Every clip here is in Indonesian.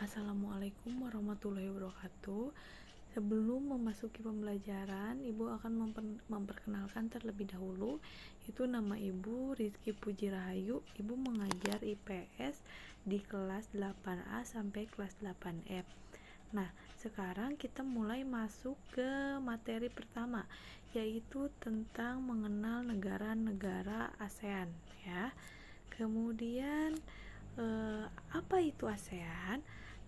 Assalamualaikum warahmatullahi wabarakatuh. Sebelum memasuki pembelajaran, Ibu akan memperkenalkan terlebih dahulu. Itu nama Ibu Rizky Puji Rahayu. Ibu mengajar IPS di kelas 8A sampai kelas 8F. Nah, sekarang kita mulai masuk ke materi pertama, yaitu tentang mengenal negara-negara ASEAN, ya. Kemudian apa itu ASEAN?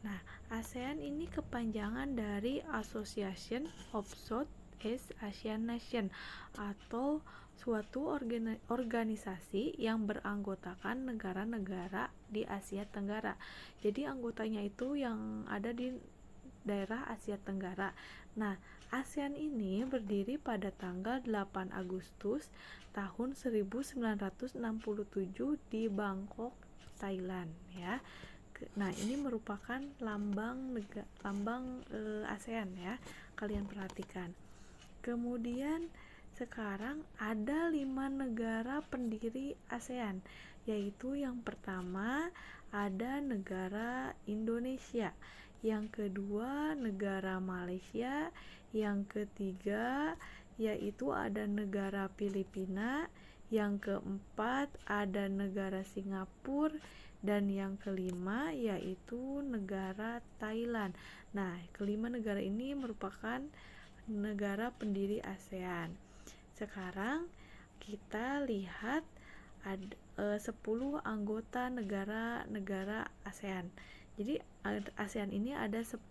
Nah, ASEAN ini kepanjangan dari Association of Southeast Asian Nations, atau suatu organisasi yang beranggotakan negara-negara di Asia Tenggara. Jadi anggotanya itu yang ada di daerah Asia Tenggara. Nah, ASEAN ini berdiri pada tanggal 8 Agustus tahun 1967 di Bangkok, Thailand, ya. Nah, ini merupakan lambang ASEAN, ya. Kalian perhatikan. Kemudian sekarang ada 5 negara pendiri ASEAN, yaitu yang pertama ada negara Indonesia, yang kedua negara Malaysia, yang ketiga yaitu ada negara Filipina, yang keempat ada negara Singapura, dan yang kelima yaitu negara Thailand. Nah, kelima negara ini merupakan negara pendiri ASEAN. Sekarang kita lihat ada 10 anggota negara ASEAN. Jadi ASEAN ini ada 10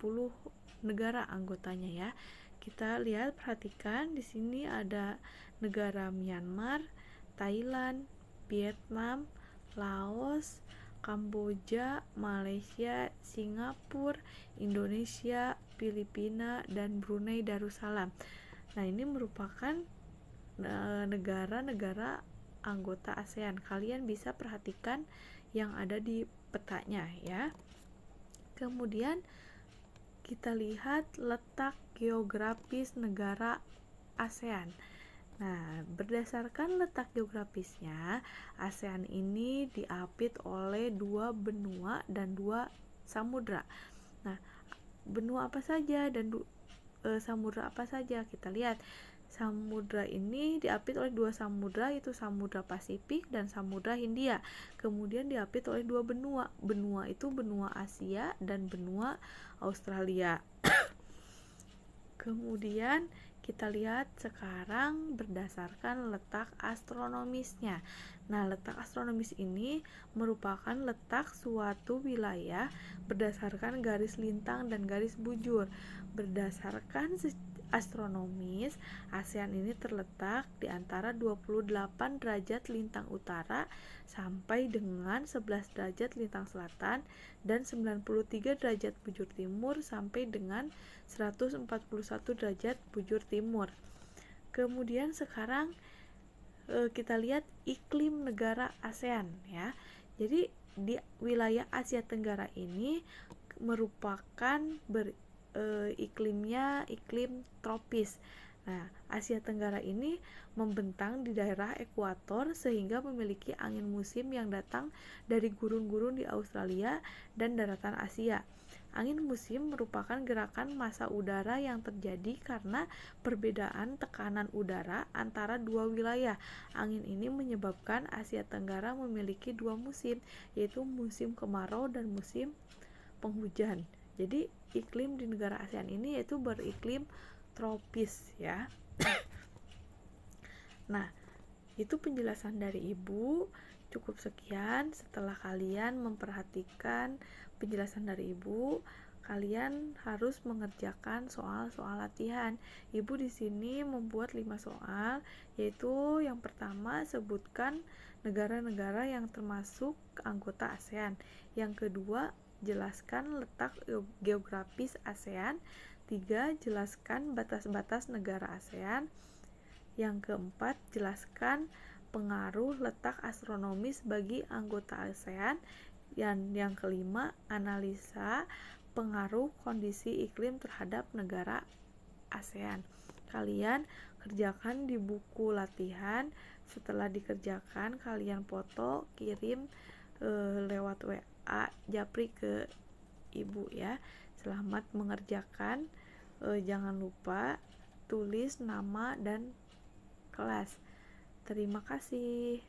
negara anggotanya, ya. Kita lihat, perhatikan di sini ada negara Myanmar, Thailand, Vietnam, Laos, Kamboja, Malaysia, Singapura, Indonesia, Filipina, dan Brunei Darussalam. Nah, ini merupakan negara-negara anggota ASEAN. Kalian bisa perhatikan yang ada di petanya, ya. Kemudian kita lihat letak geografis negara ASEAN. Nah, berdasarkan letak geografisnya, ASEAN ini diapit oleh 2 benua dan 2 samudra. Nah, benua apa saja dan samudra apa saja? Kita lihat, samudra ini diapit oleh 2 samudra, yaitu Samudra Pasifik dan Samudra Hindia. Kemudian diapit oleh 2 benua. Benua itu benua Asia dan benua Australia. Kemudian kita lihat sekarang berdasarkan letak astronomisnya. Nah, letak astronomis ini merupakan letak suatu wilayah berdasarkan garis lintang dan garis bujur. Berdasarkan astronomis, ASEAN ini terletak di antara 28 derajat lintang utara sampai dengan 11 derajat lintang selatan dan 93 derajat bujur timur sampai dengan 141 derajat bujur timur. Kemudian sekarang kita lihat iklim negara ASEAN, ya. Jadi di wilayah Asia Tenggara ini merupakan iklimnya iklim tropis. Nah, Asia Tenggara ini membentang di daerah ekuator sehingga memiliki angin musim yang datang dari gurun-gurun di Australia dan daratan Asia. Angin musim merupakan gerakan massa udara yang terjadi karena perbedaan tekanan udara antara 2 wilayah. Angin ini menyebabkan Asia Tenggara memiliki 2 musim, yaitu musim kemarau dan musim penghujan. Jadi iklim di negara ASEAN ini yaitu beriklim tropis, ya. Nah, itu penjelasan dari Ibu. Cukup sekian. Setelah kalian memperhatikan penjelasan dari Ibu, kalian harus mengerjakan soal-soal latihan. Ibu di sini membuat 5 soal, yaitu yang pertama, sebutkan negara-negara yang termasuk anggota ASEAN. Yang kedua, jelaskan letak geografis ASEAN. 3, jelaskan batas-batas negara ASEAN. Yang keempat, jelaskan pengaruh letak astronomis bagi anggota ASEAN. Dan yang kelima, analisa pengaruh kondisi iklim terhadap negara ASEAN. Kalian kerjakan di buku latihan. Setelah dikerjakan, kalian foto, kirim lewat WA Japri ke Ibu ya. Selamat mengerjakan. Jangan lupa tulis nama dan kelas. Terima kasih.